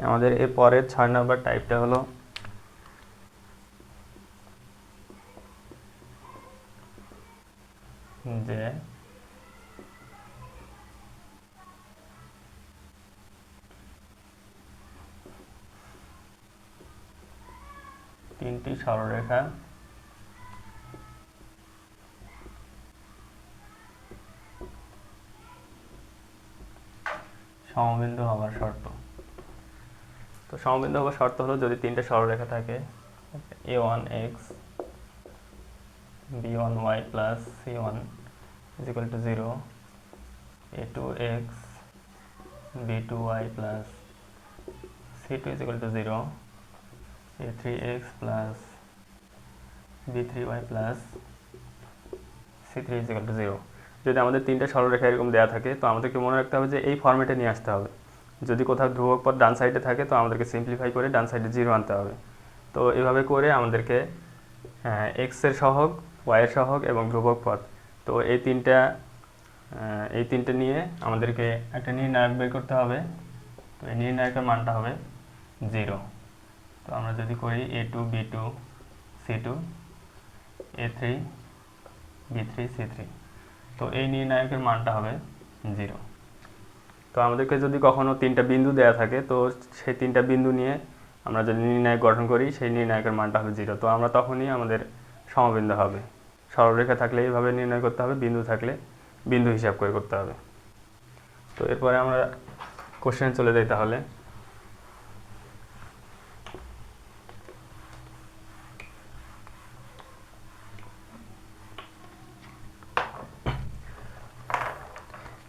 আমাদের এর পরের 6 নম্বর টাইপটা হলো যে তিনটি সরলরেখা সমবিন্দু হওয়ার শর্ত। তো সমবিন্দু হওয়ার শর্ত হলো যদি তিনটে সরলরেখা থাকে a1x b1y plus c1 is equal to 0, a2x b2y plus c2 is equal to 0, a3x plus b3y plus c3 is equal to 0। যদি আমাদের তিনটে সরলরেখা এরকম দেওয়া থাকে তো আমাদেরকে মনে রাখতে হবে যে এই ফর্মেটে নিয়ে আসতে হবে। যদি কোথাও ধ্রুবক পদ ডান সাইডে থাকে তো আমাদেরকে সিম্পলিফাই করে ডান সাইডে 0 আনতে হবে। তো এভাবে করে আমাদেরকে এক্স এর সহগ, ওয়াই এর সহগ এবং ধ্রুবক পদ, তো এই তিনটে নিয়ে আমাদেরকে একটা নির্ণায়ক বের করতে হবে। তো এই নির্ণায়কের মানটা হবে 0। তো আমরা যদি করি a2 b2 c2 a3 b3 c3, তো এই নির্ণায়কের মানটা হবে 0। তো আমাদেরকে যদি কখনো তিনটা বিন্দু দেয়া থাকে তো সেই তিনটা বিন্দু নিয়ে আমরা যদি নির্ণায়ক গঠন করি সেই নির্ণায়কের মানটা হবে 0। তো আমরা তখনই আমাদের সমবিন্দু হবে। সরলরেখা থাকলে এইভাবে নির্ণয় করতে হবে, বিন্দু থাকলে বিন্দু হিসাব করে করতে হবে। তো এরপরে আমরা কোশ্চেন চলে যাই। তাহলে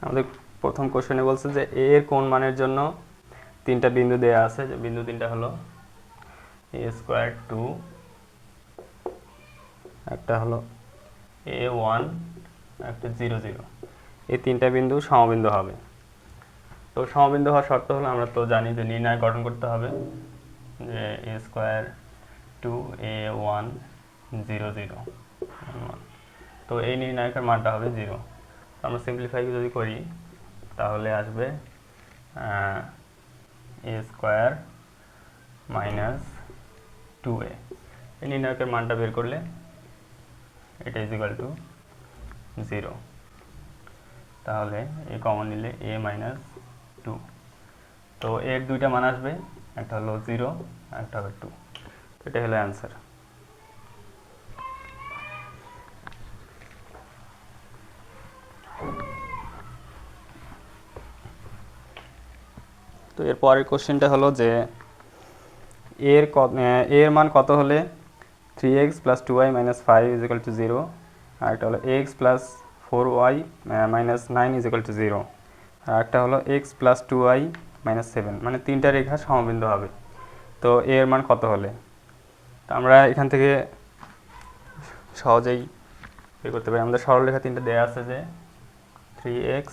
আমাদের প্রথম কোশ্চেনে বলছে যে এ এর কোন মানের জন্য তিনটা বিন্দু দেয়া আছে, যে বিন্দু তিনটা হলো a² 2, একটা হলো a1, একটা 0 0। এই তিনটা বিন্দু সমবিন্দু হবে। তো সমবিন্দু হওয়ার শর্ত হলো আমরা তো জানি যে নির্ণায়ক গঠন করতে হবে যে a² 2 a1 0 0। তো এই নির্ণায়কের মানটা হবে 0। আমরা সিম্পলিফাই যদি করি তাহলে আসবে a² মাইনাস 2a। এই নির্ণায়কের মানটা বের করলে এটা ইজ ইকুয়াল টু 0। তাহলে এ কমন নিলে a মাইনাস 2। তো এর দুইটা মান আসবে, একটা হলো 0, একটা হবে 2। এটা হলো অ্যান্সার। তো এর পরের কোশ্চেনটা হলো যে এর মান কত হলে 3x plus 2y minus 5 is equal to 0, আর একটা হলো x plus 4y minus 9 is equal to 0, আর একটা হলো x plus 2y minus 7। মানে তিনটা রেখা সমবিন্দু হবে। তো এর মান কত হলে, তো আমরা এখান থেকে সহজেই বের করতে পারি। আমাদের সরলরেখা তিনটা দেয়া আছে যে 3x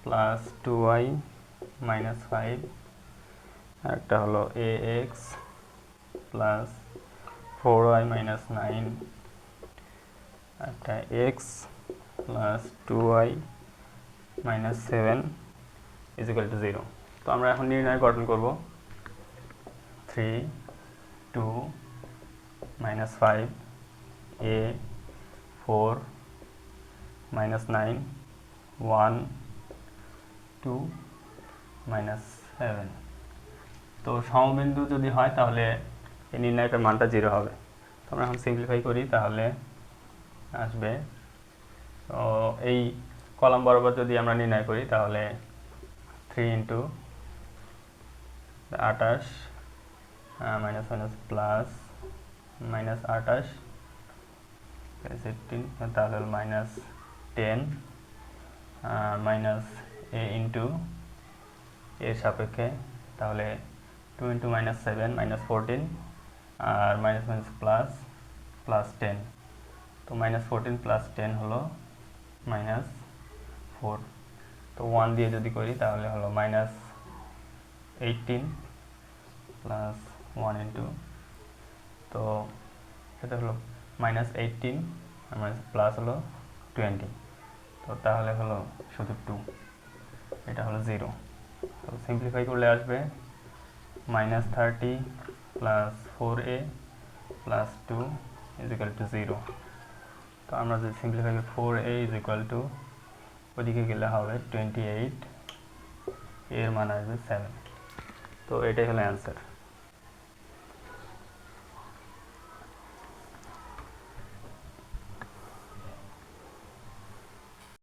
plus 2y minus 5, আর একটা হলো ax plus 4y minus 9, একটা x plus 2y minus 7 is equal to 0। তো আমরা এখন নির্ণয় গঠন করব 3 2 minus 5 a 4 minus 9 1 2 minus 7। তো সমবিন্দু যদি হয় তাহলে এই নির্ণায়কের মানটা 0 হবে। তো আমরা এখন সিম্পলিফাই করি তাহলে আসবে, তো এই কলাম বরাবর যদি আমরা নির্ণয় করি তাহলে 3 into 28 minus minus plus minus 28 15, তাহলে হলো মাইনাস 10 মাইনাস a ইন্টু এর সাপেক্ষে, তাহলে 2 ইন্টু মাইনাস 7 মাইনাস 14, আর মাইনাস মাইনাস প্লাস প্লাস 10। তো মাইনাস 14 প্লাস 10 হলো মাইনাস 4। তো 1 দিয়ে যদি করি তাহলে হলো মাইনাস 18 প্লাস 1 ইন্টু, তো এটা হলো মাইনাস 18 আর মাইনাস প্লাস হলো 20। তো তাহলে হলো শুধু 2, এটা হলো 0। তো সিম্পলিফাই করলে আসবে -30 plus 4a plus 2 is equal to 0। তো আমরা যদি সিম্পলিফাই করি 4a ইজ ইকুয়াল টু ওদিকে গেলে হবে 28, এর মান আসবে 7। তো এটাই হলো অ্যান্সার।